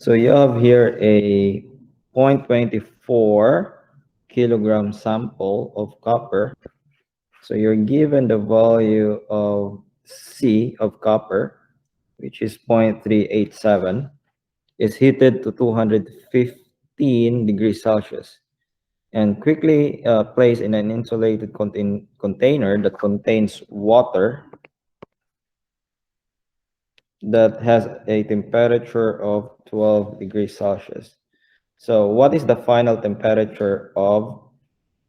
So you have here a 0.24 kilogram sample of copper. So you're given the value of C of copper, which is 0.387, is heated to 215 degrees Celsius and quickly placed in an insulated container that contains water that has a temperature of 12 degrees Celsius. So what is the final temperature of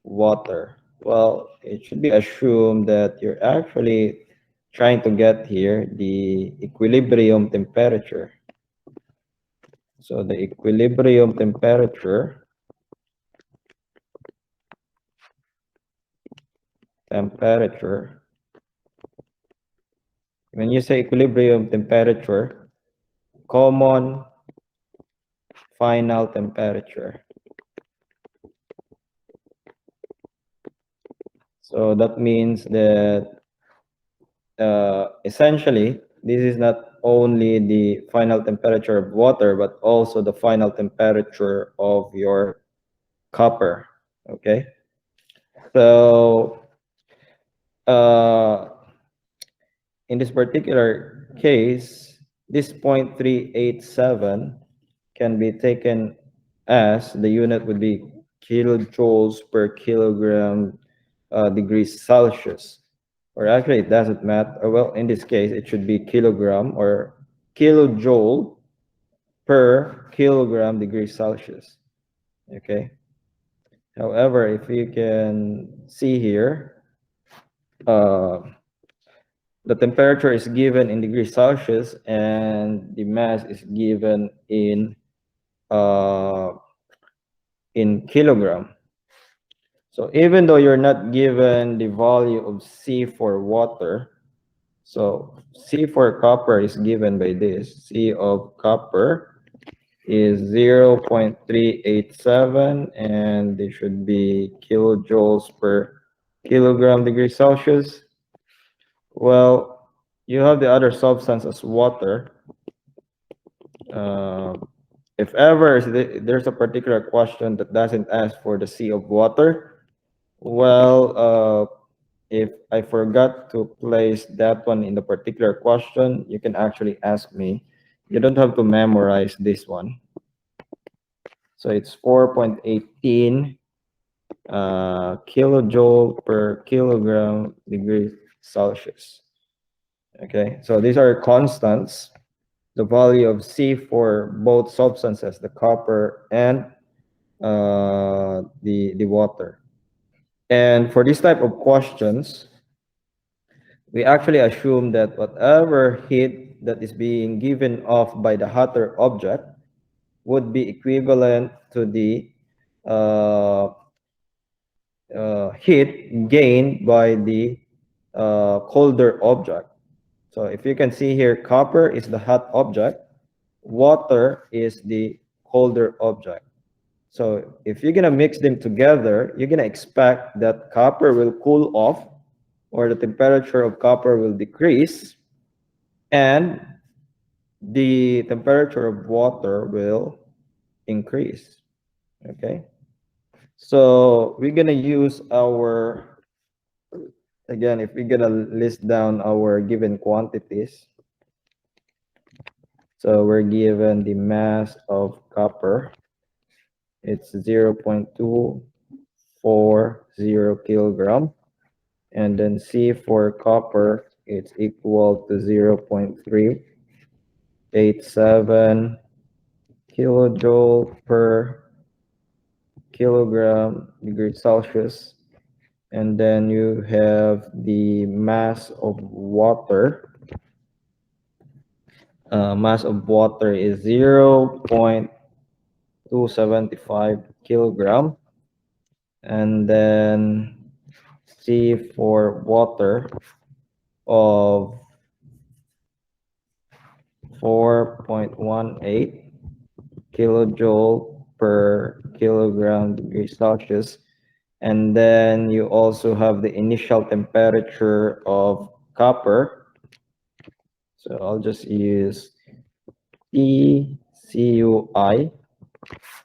water? Well, it should be assumed that you're actually trying to get here the equilibrium temperature. So the equilibrium temperature, when you say equilibrium temperature, common final temperature. So that means that essentially this is not only the final temperature of water, but also the final temperature of your copper. Okay. So in this particular case, this 0.387 can be taken as the unit would be kilojoules per kilogram degrees Celsius. Or actually, it doesn't matter. Well, in this case, it should be kilogram or kilojoule per kilogram degrees Celsius. Okay. However, if you can see here, the temperature is given in degrees Celsius and the mass is given uh, in kilogram. So even though you're not given the value of C for water, so C for copper is given by this. C of copper is 0.387 and they should be kilojoules per kilogram degree Celsius. Well, you have the other substance as water. If ever there's a particular question that doesn't ask for the C of water, well, if I forgot to place that one in the particular question, you can actually ask me. You don't have to memorize this one. So it's 4.18 kilojoule per kilogram degree Celsius. Okay, so these are constants. The value of C for both substances, the copper and the water. And for this type of questions, we actually assume that whatever heat that is being given off by the hotter object would be equivalent to the uh, heat gained by the colder object. So if you can see here, copper is the hot object, water is the colder object. So if you're gonna mix them together, you're gonna expect that copper will cool off or the temperature of copper will decrease and the temperature of water will increase. Okay. So we're gonna use our, again, if we're gonna list down our given quantities. So we're given the mass of copper. It's 0.240 kilogram. And then C for copper, it's equal to 0.387 kilojoule per kilogram degree Celsius. And then you have the mass of water. Mass of water is 0.275 kilogram. And then C for water of 4.18 kilojoule per kilogram degree Celsius. And then you also have the initial temperature of copper. So I'll just use TC CUI.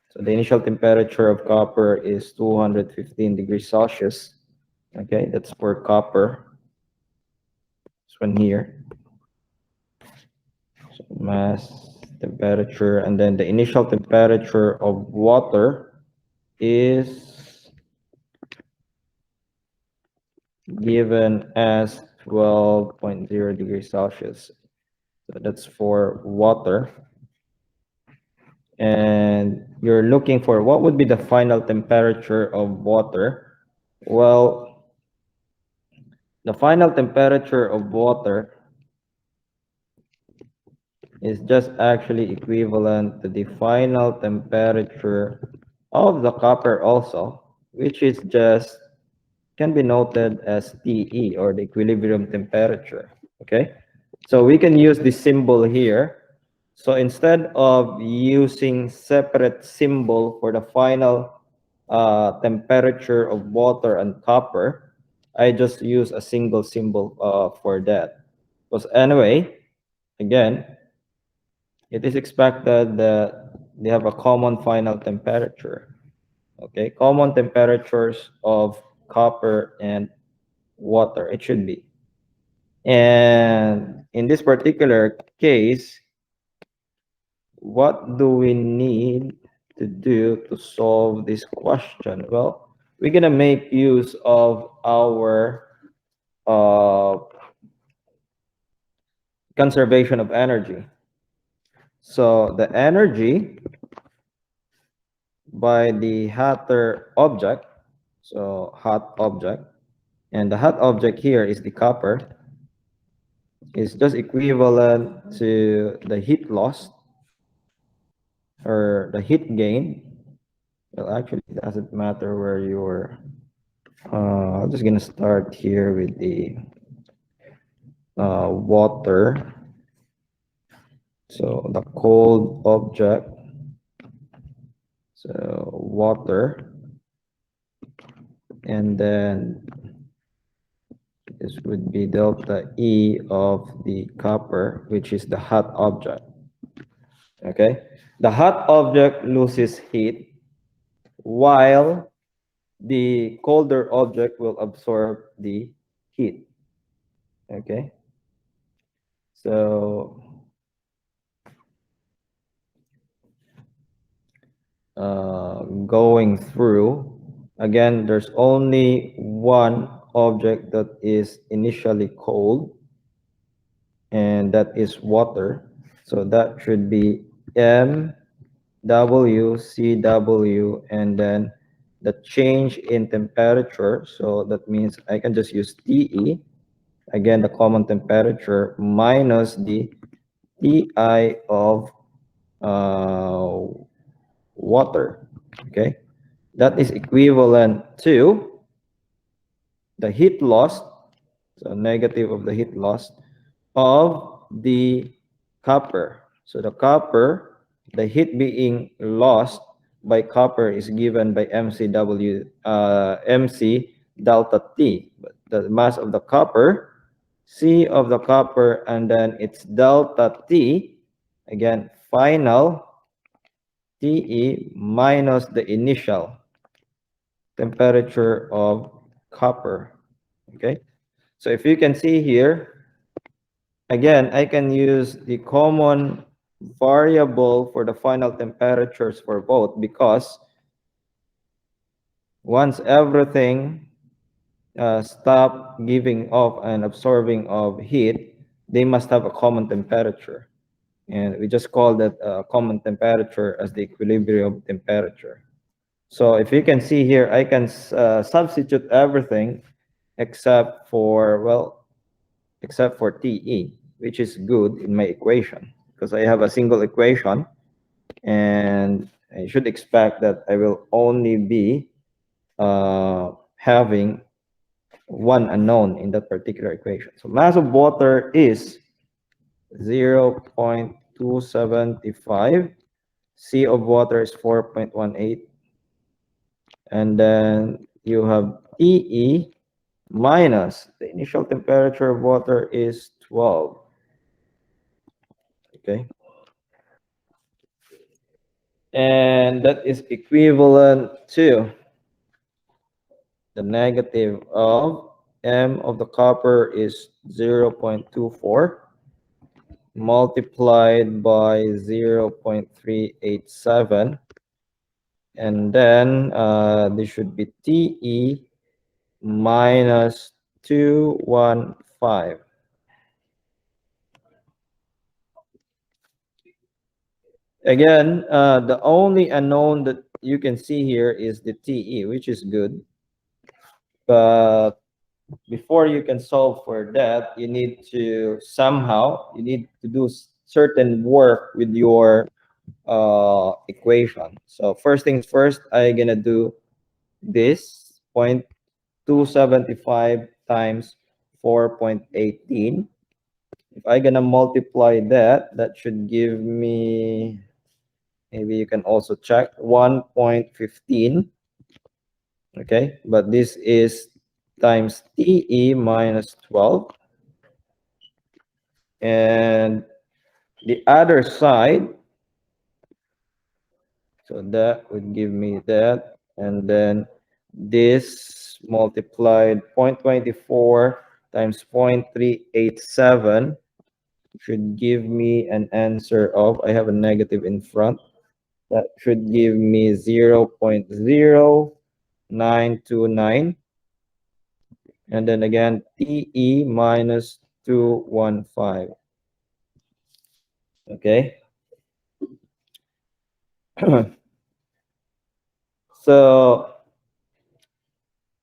So the initial temperature of copper is 215 degrees Celsius. Okay, that's for copper. This one here. So mass temperature, and then the initial temperature of water is given as 12.0 degrees Celsius. So that's for water. And you're looking for what would be the final temperature of water. Well, the final temperature of water is just actually equivalent to the final temperature of the copper also, which is just can be noted as TE, or the equilibrium temperature. Okay, so we can use this symbol here. So instead of using separate symbol for the final temperature of water and copper, I just use a single symbol for that. Because anyway, again, it is expected that they have a common final temperature. Okay, common temperatures of copper and water, it should be. And in this particular case, what do we need to do to solve this question? Well, we're gonna make use of our conservation of energy. So the energy by the hotter object, so hot object, and the hot object here is the copper, is just equivalent to the heat loss or the heat gain. Well, actually, it doesn't matter where you're. I'm just gonna start here with the water. So the cold object. So water, and then this would be delta E of the copper, which is the hot object. Okay, the hot object loses heat, while the colder object will absorb the heat. Okay, so going through, again, there's only one object that is initially cold, and that is water. So that should be M W C W, and then the change in temperature. So that means I can just use TE, again, the common temperature, minus the TI of water. Okay, that is equivalent to the heat loss, so negative of the heat loss of the copper. So the copper, the heat being lost by copper is given by MC delta T. But the mass of the copper, C of the copper, and then it's delta T, again, final TE minus the initial temperature of copper. Okay, so if you can see here, again, I can use the common variable for the final temperatures for both, because once everything stop giving off and absorbing of heat, they must have a common temperature. And we just call that common temperature as the equilibrium temperature. So if you can see here, I can substitute everything except for, well, except for TE, which is good in my equation, because I have a single equation, and I should expect that I will only be having one unknown in that particular equation. So mass of water is 0.275. C of water is 4.18. And then you have TE minus the initial temperature of water is 12. Okay. and that is equivalent to the negative of m of the copper is 0.24 multiplied by 0.387, and then this should be Te minus 215. Again, the only unknown that you can see here is the Te, which is good. But before you can solve for that, you need to do certain work with your equation. So first things first, I'm gonna do this 0.275 times 4.18. If I'm gonna multiply that, that should give me, maybe you can also check, 1.15. Okay, but this is times Te minus 12. And the other side, so that would give me that. And then this multiplied 0.24 times 0.387 should give me an answer of, I have a negative in front, that should give me 0.0929. And then again, Te minus 215. Okay. So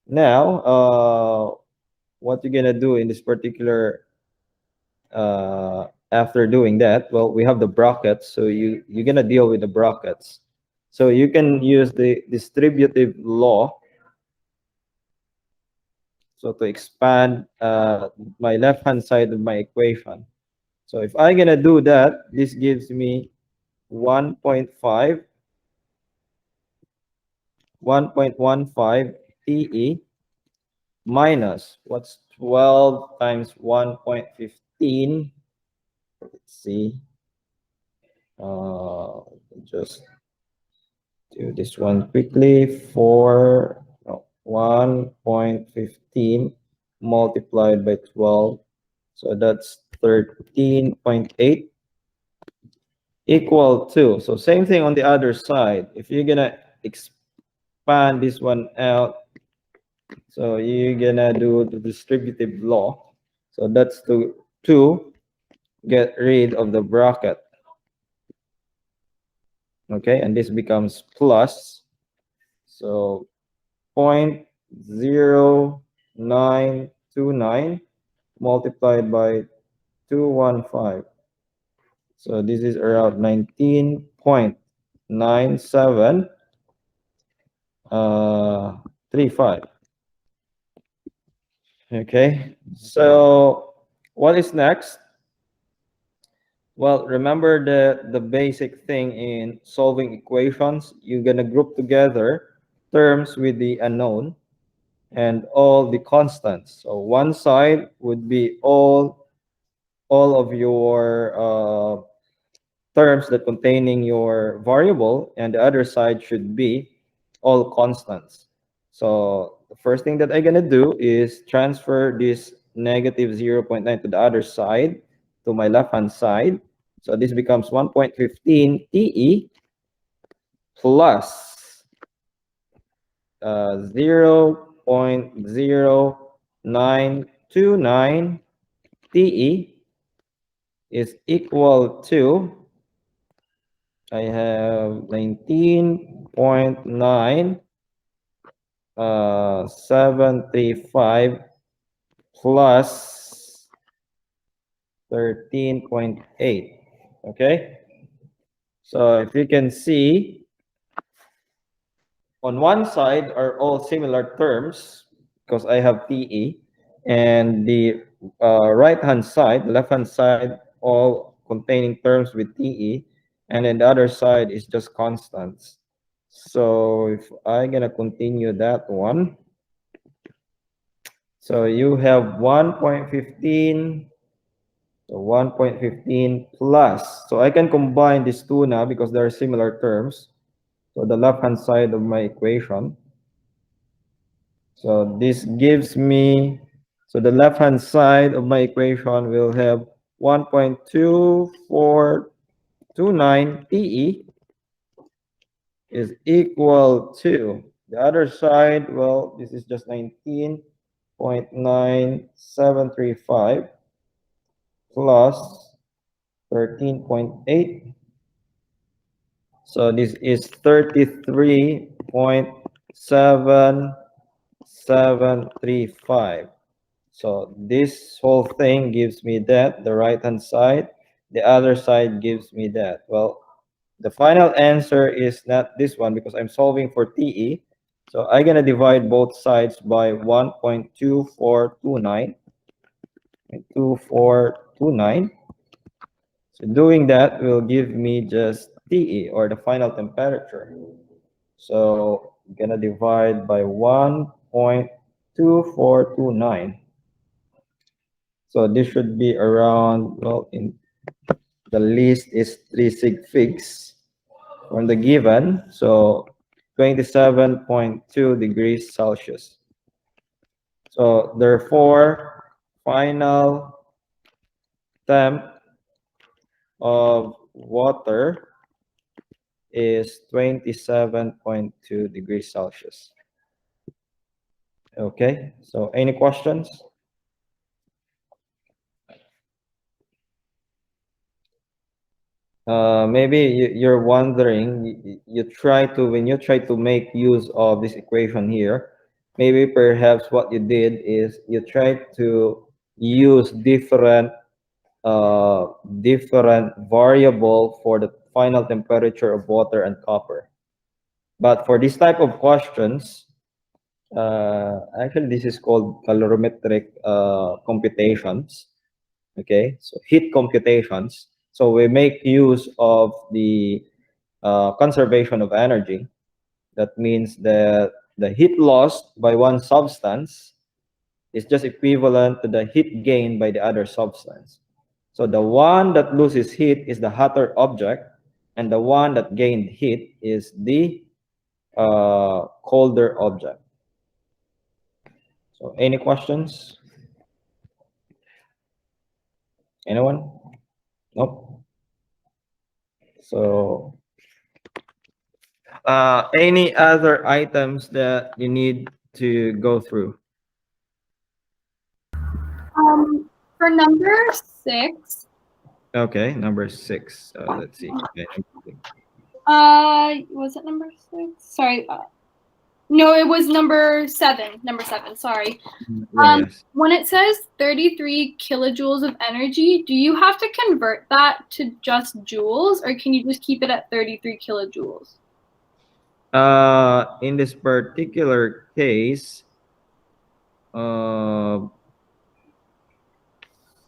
now, what you're gonna do in this particular, after doing that, well, we have the brackets, so you're gonna deal with the brackets. So you can use the distributive law. So to expand my left-hand side of my equation. So if I'm gonna do that, this gives me 1.5, 1.15 Te minus, what's 12 times 1.15? Let's see. Just do this one quickly. 1.15 multiplied by 12. So that's 13.8 equal to. So same thing on the other side. If you're gonna expand this one out, so you're gonna do the distributive law. So that's to get rid of the bracket. Okay, and this becomes plus. So 0.0929 multiplied by 215. So this is around 19.9735. Okay, so what is next? Well, remember the basic thing in solving equations. You're gonna group together terms with the unknown and all the constants. So one side would be all of your terms that containing your variable, and the other side should be all constants. So the first thing that I'm gonna do is transfer this negative 0.9 to the other side, to my left-hand side. So this becomes 1.15 Te plus 0.0929 Te is equal to, I have 19.9 735 plus 13.8. Okay, so if you can see, on one side are all similar terms because I have Te, and the right hand side, left hand side, all containing terms with Te, and then the other side is just constants. So if I'm gonna continue that one, so you have 1.15, so 1.15 plus, so I can combine these two now because they're similar terms. So the left-hand side of my equation. So this gives me, so the left-hand side of my equation will have 1.2429 TE is equal to the other side. Well, this is just 19.9735 plus 13.8. So this is 33.7735. So this whole thing gives me that, the right hand side. The other side gives me that. Well, the final answer is not this one because I'm solving for TE. So I'm going to divide both sides by 1.2429. 2429. So doing that will give me just TE, or the final temperature. So I'm going to divide by 1.2429. So this should be around, well, in the list is 3 sig figs from the given. So 27.2 degrees Celsius. So therefore, final temp of water is 27.2 degrees Celsius. Okay, so any questions? Maybe you're wondering, you try to, when you try to make use of this equation here, maybe perhaps what you did is you tried to use different variable for the final temperature of water and copper. But for this type of questions, actually this is called calorimetric computations. Okay, so heat computations. So we make use of the conservation of energy. That means that the heat lost by one substance is just equivalent to the heat gained by the other substance. So the one that loses heat is the hotter object, and the one that gained heat is the colder object. So any questions? Anyone? Nope. So any other items that you need to go through? For number 6, Okay, number 6. Let's see. Okay. was it number 6? Sorry. No, it was number 7. Number 7, sorry. Yes. When it says 33 kilojoules of energy, do you have to convert that to just joules, or can you just keep it at 33 kilojoules? In this particular case,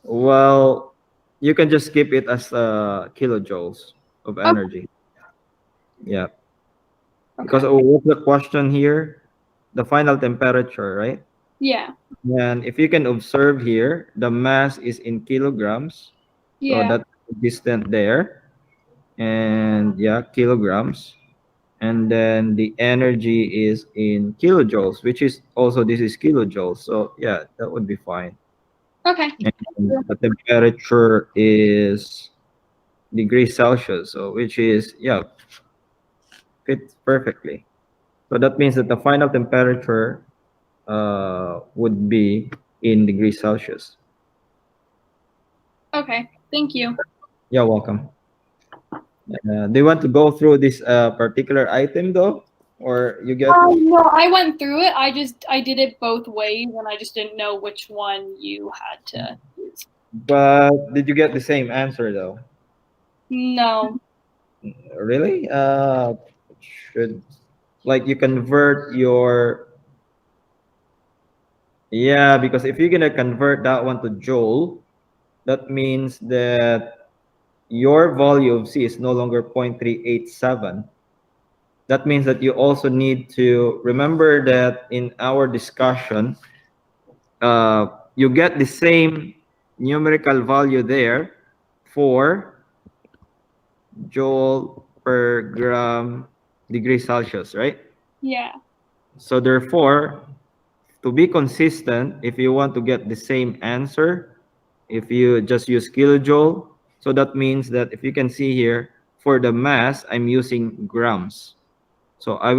well, you can just keep it as kilojoules of energy. Yeah. Because what's the question here? The final temperature, right? Yeah. And if you can observe here, the mass is in kilograms. So Yeah. that's distant there. And yeah, kilograms. And then the energy is in kilojoules, which is also, this is kilojoules. So yeah, that would be fine. Okay. And the temperature is degrees Celsius, so which is, yeah, fits perfectly. So that means that the final temperature would be in degrees Celsius. Okay. Thank you. You're welcome. Do you want to go through this particular item though, or you get? No, I went through it. I did it both ways, and I just didn't know which one you had to use. But did you get the same answer though? No. Really? Should, like, you convert your, yeah, because if you're gonna convert that one to joule, that means that your value of C is no longer 0.387. That means that you also need to remember that in our discussion, you get the same numerical value there for joule per gram degrees Celsius, right? Yeah. So therefore, to be consistent, if you want to get the same answer, if you just use kilojoule, so that means that if you can see here, for the mass, I'm using grams. So I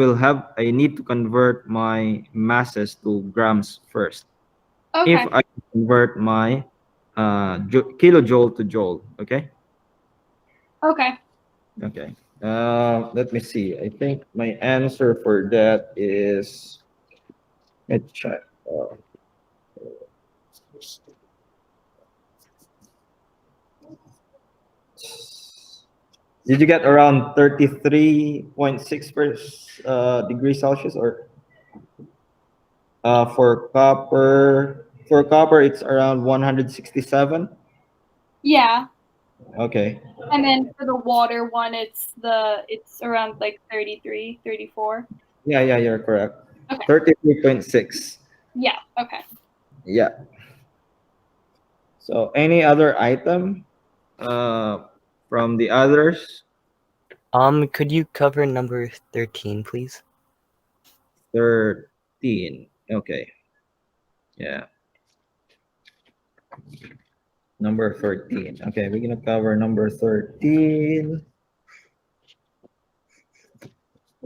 need to convert my masses to grams first. If Okay. I convert my kilojoule to joule, okay? Okay. Okay. Let me see. I think my answer for that is, let's check. Did you get around 33.6 degrees Celsius, or for copper? For copper, it's around 167. Yeah. Okay. And then for the water one, it's around like 33, 34. Yeah, you're correct. Okay. 33.6. Yeah. Okay. Yeah. So any other item uh, from the others? Could you cover number 13, please? 13. Okay. Yeah. Number 13. Okay, we're gonna cover number 13.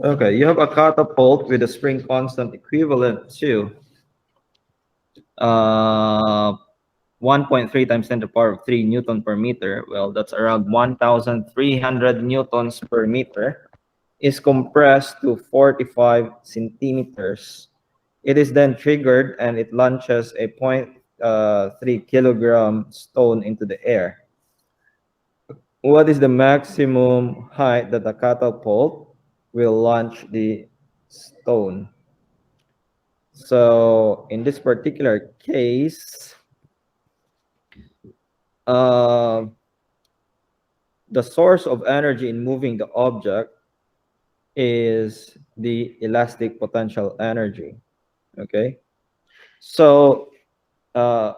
Okay, you have a catapult with a spring constant equivalent to uh 1.3 times 10 to the power of 3 Newton per meter. Well, that's around 1,300 newtons per meter. Is compressed to 45 centimeters. It is then triggered and it launches a 0.3 kilogram stone into the air. What is the maximum height that the catapult will launch the stone? So in this particular case, uh, the source of energy in moving the object is the elastic potential energy. Okay, so uh,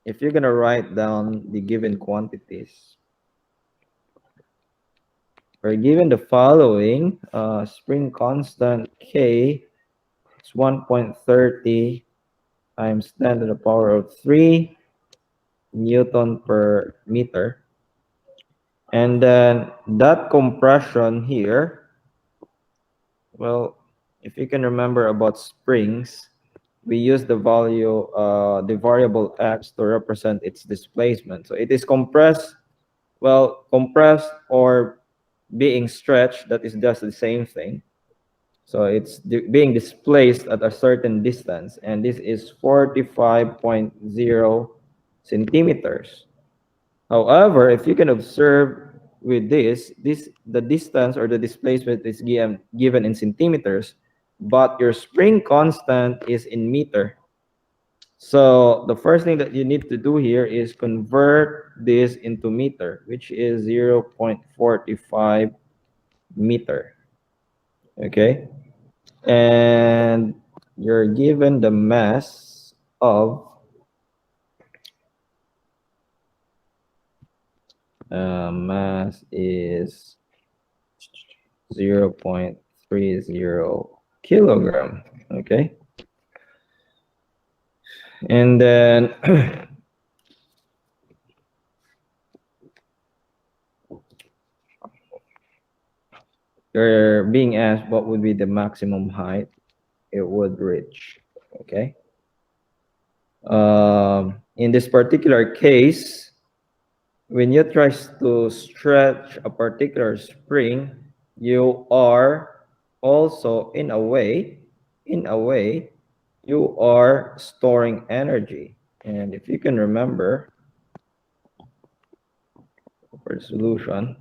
if you're gonna write down the given quantities, we're given the following: spring constant K is 1.30 times 10 to the power of 3 Newton per meter. And then that compression here, well, if you can remember about springs, we use the variable x to represent its displacement. So it is compressed, well, compressed or being stretched, that is just the same thing. So it's being displaced at a certain distance, and this is 45.0 centimeters. However, if you can observe with this the distance or the displacement is given in centimeters, but your spring constant is in meter. So the first thing that you need to do here is convert this into meter, which is 0.45 meter. Okay? And you're given the mass of mass is 0.30 kilogram. Okay, and then you're being asked what would be the maximum height it would reach. Okay, in this particular case, when you try to stretch a particular spring, you are also in a way, you are storing energy. And if you can remember for the solution,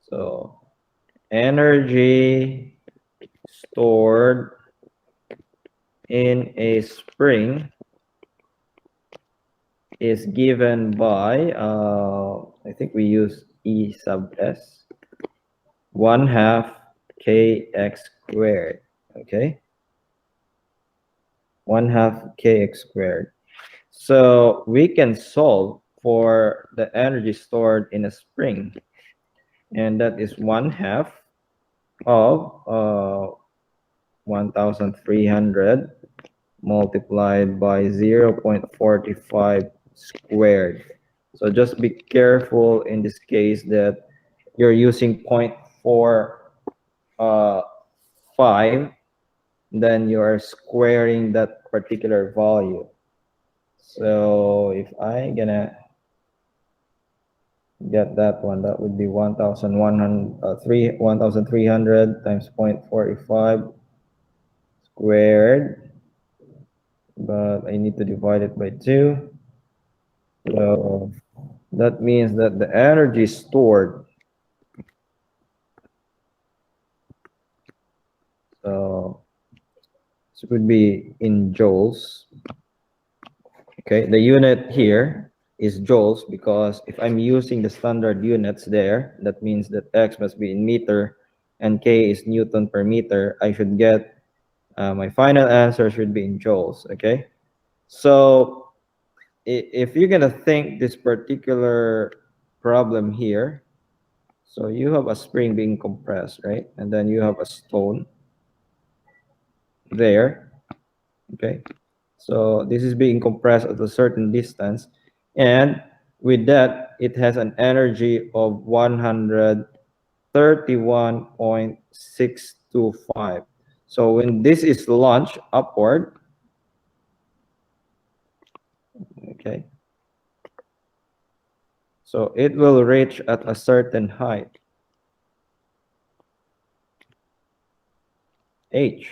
so energy stored in a spring is given by I think we use E sub S 1/2 kx squared. Okay, 1/2 kx squared. So we can solve for the energy stored in a spring, and that is 1/2 of 1,300 multiplied by 0.45 squared. So just be careful in this case that you're using 0.45, then you are squaring that particular value. So if I gonna get that one, that would be 1,300 times 0.45 squared, but I need to divide it by 2. So that means that the energy stored, so it would be in joules. Okay, the unit here is joules because if I'm using the standard units there, that means that X must be in meter and K is Newton per meter. I should get, my final answer should be in joules, okay? So if you're gonna think this particular problem here, so you have a spring being compressed, right? And then you have a stone there, okay? So this is being compressed at a certain distance. And with that, it has an energy of 131.625. So when this is launched upward, okay, so it will reach at a certain height, h.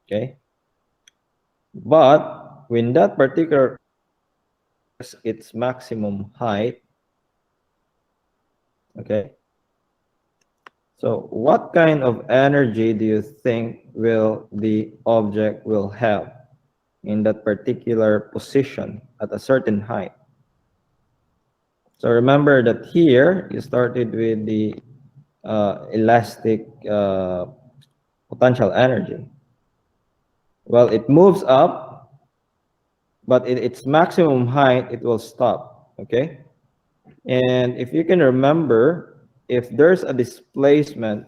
Okay, but when that particular its maximum height, okay, so what kind of energy do you think will the object will have in that particular position at a certain height? So remember that here you started with the elastic potential energy. Well, it moves up, but at its maximum height, it will stop, okay? And if you can remember, if there's a displacement,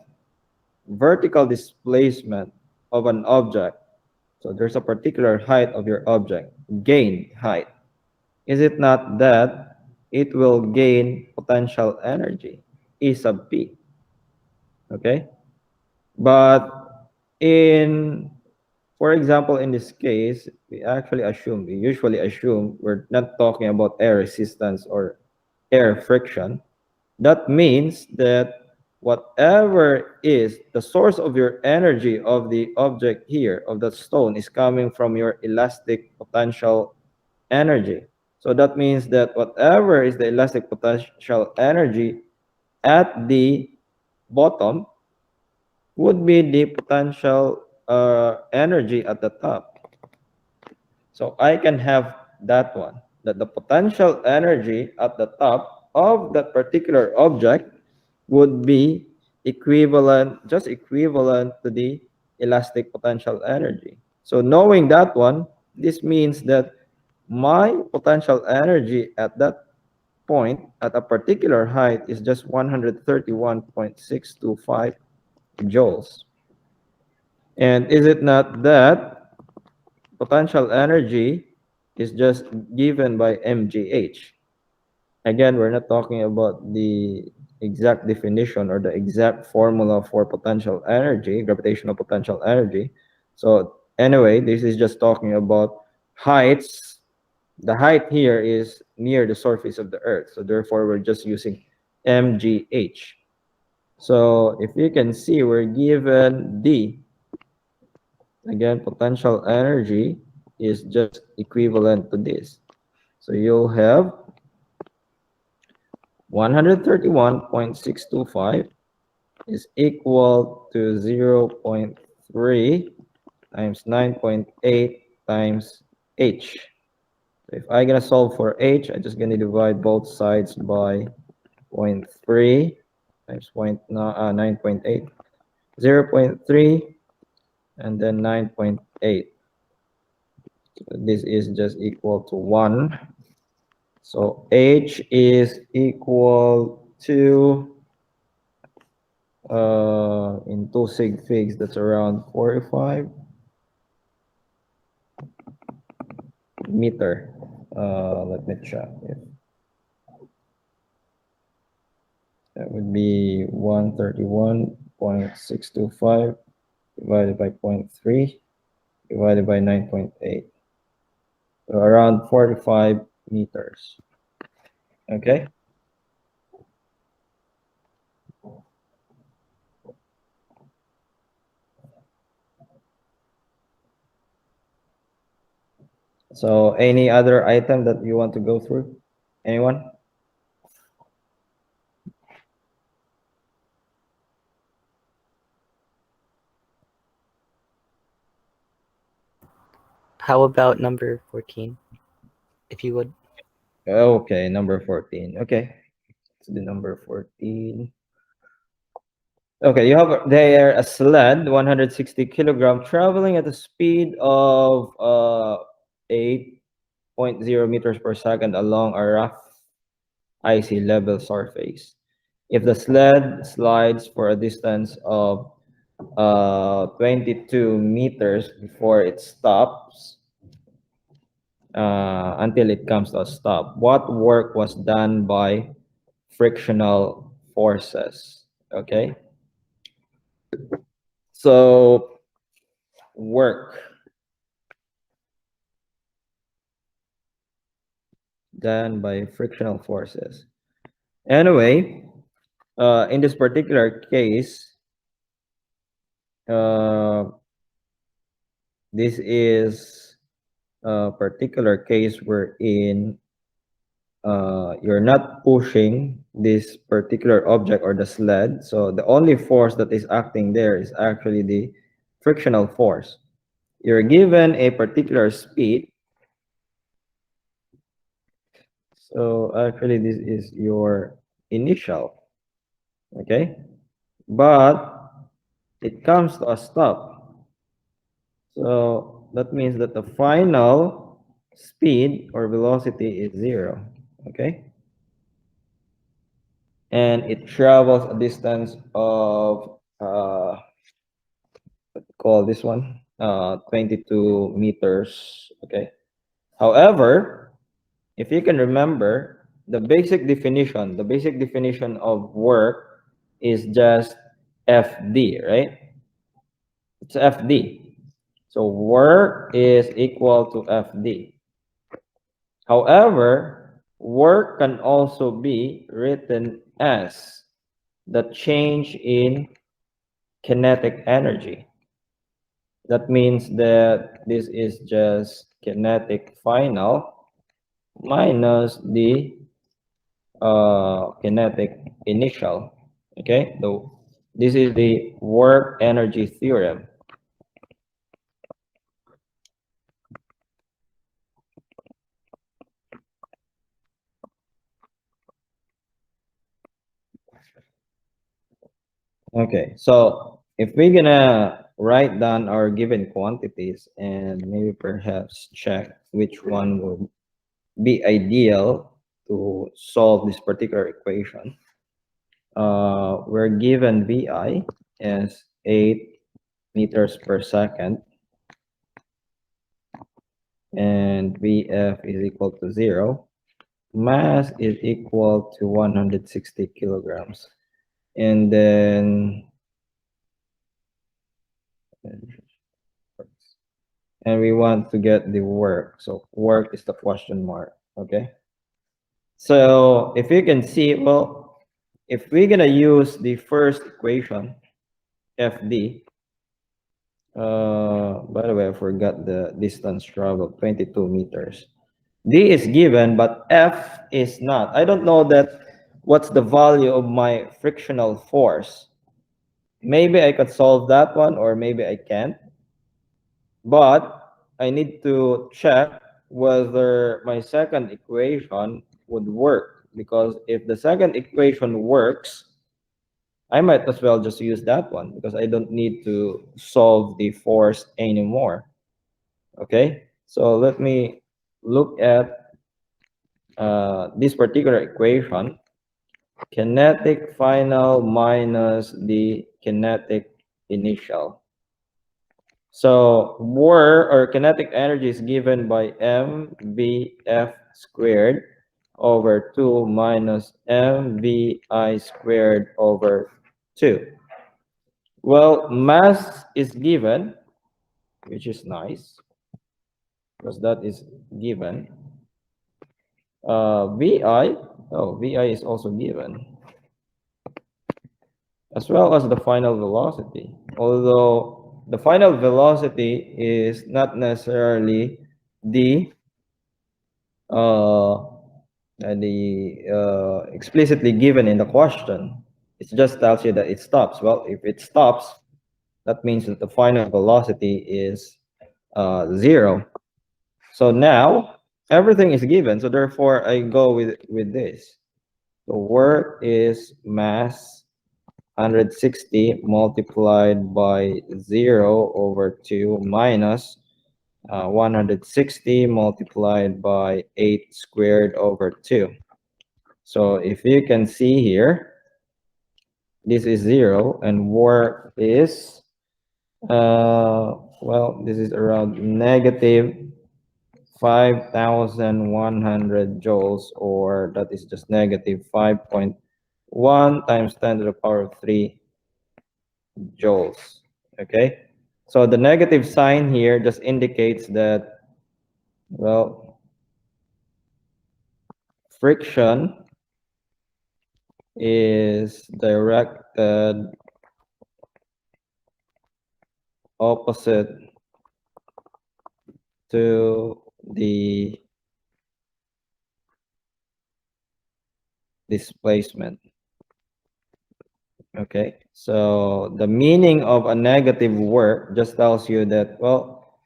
vertical displacement of an object, so there's a particular height of your object, gain height. Is it not that it will gain potential energy, E sub P, okay? But for example, in this case, we usually assume we're not talking about air resistance or air friction. That means that whatever is the source of your energy of the object here, of the stone, is coming from your elastic potential energy. So that means that whatever is the elastic potential energy at the bottom would be the potential energy at the top. So I can have that one, that the potential energy at the top of that particular object would be just equivalent to the elastic potential energy. So knowing that one, this means that my potential energy at that point at a particular height is just 131.625 joules. And is it not that potential energy is just given by mgh? Again, we're not talking about the exact definition or the exact formula for potential energy, gravitational potential energy. So anyway, this is just talking about heights. The height here is near the surface of the Earth. So therefore, we're just using mgh. So if you can see, we're given D. Again, potential energy is just equivalent to this. So you'll have 131.625 is equal to 0.3 times 9.8 times h. So if I'm gonna solve for h, I'm just gonna divide both sides by 0.3 times 9.8, 0.3, and then 9.8. So this is just equal to 1. So h is equal to In 2 sig figs, that's around 45 meter. Let me check. If that would be 131.625 divided by 0.3 divided by 9.8. So around 45 meters. Okay. So any other item that you want to go through? Anyone? How about number 14, if you would? Okay, number 14. Okay. It's the number 14. Okay, you have there a sled, 160 kilogram, traveling at a speed of 8.0 meters per second along a rough icy level surface. If the sled slides for a distance of 22 meters before it stops, until it comes to a stop, what work was done by frictional forces? Okay, so work done by frictional forces. Anyway, in this particular case, this is a particular case wherein you're not pushing this particular object or the sled. So the only force that is acting there is actually the frictional force. You're given a particular speed. So actually this is your initial, okay? But it comes to a stop. So that means that the final speed or velocity is 0, okay? And it travels a distance of call this one 22 meters, okay? However, if you can remember, the basic definition of work is just FD, right? It's FD. So work is equal to FD. However, work can also be written as the change in kinetic energy. That means that this is just kinetic final minus the kinetic initial. Okay, so this is the work energy theorem. Okay, so if we're gonna write down our given quantities and maybe perhaps check which one would be ideal to solve this particular equation, we're given VI as 8 meters per second and VF is equal to 0. Mass is equal to 160 kilograms. And then and we want to get the work. So work is the question mark, okay? So if you can see, well, if we're gonna use the first equation, FD, by the way, I forgot the distance traveled, 22 meters. D is given, but F is not. I don't know that what's the value of my frictional force. Maybe I could solve that one, or maybe I can't. But I need to check whether my second equation would work. Because if the second equation works, I might as well just use that one because I don't need to solve the force anymore. Okay, so let me look at this particular equation. kinetic final minus the kinetic initial. So work or kinetic energy is given by mvf squared over 2 minus mvi squared over 2. Well, mass is given, which is nice, because that is given. Vi is also given, as well as the final velocity. Although the final velocity is not necessarily the explicitly given in the question. It just tells you that it stops. Well, if it stops, that means that the final velocity is 0. So now everything is given. So therefore, I go with this. The work is mass 160 multiplied by 0 over 2 minus 160 multiplied by 8 squared over 2. So if you can see here, this is 0 and work is, well, this is around negative 5,100 joules, or that is just negative 5.1 times 10 to the power of 3 joules. Okay, so the negative sign here just indicates that, well, friction is directed opposite to the displacement. Okay, so the meaning of a negative work just tells you that, well,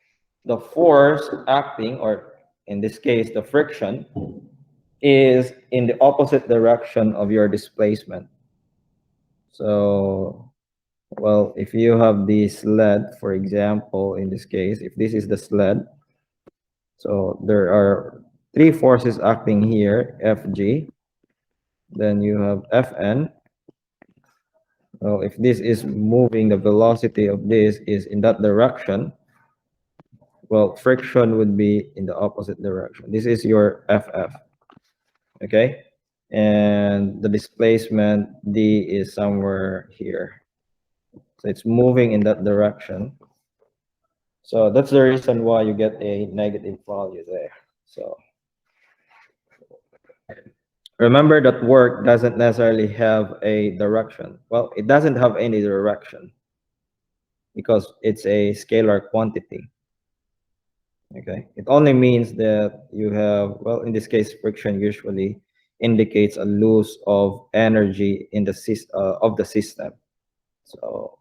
the force acting, or in this case, the friction, is in the opposite direction of your displacement. So, well, if you have the sled, for example, in this case, if this is the sled, so there are 3 forces acting here, Fg, then you have Fn. Well, if this is moving, the velocity of this is in that direction, well, friction would be in the opposite direction. This is your Ff, okay? And the displacement D is somewhere here. So it's moving in that direction. So that's the reason why you get a negative value there. So remember that work doesn't necessarily have a direction. Well, it doesn't have any direction because it's a scalar quantity. Okay, it only means that you have, well, in this case, friction usually indicates a loss of energy in the of the system. So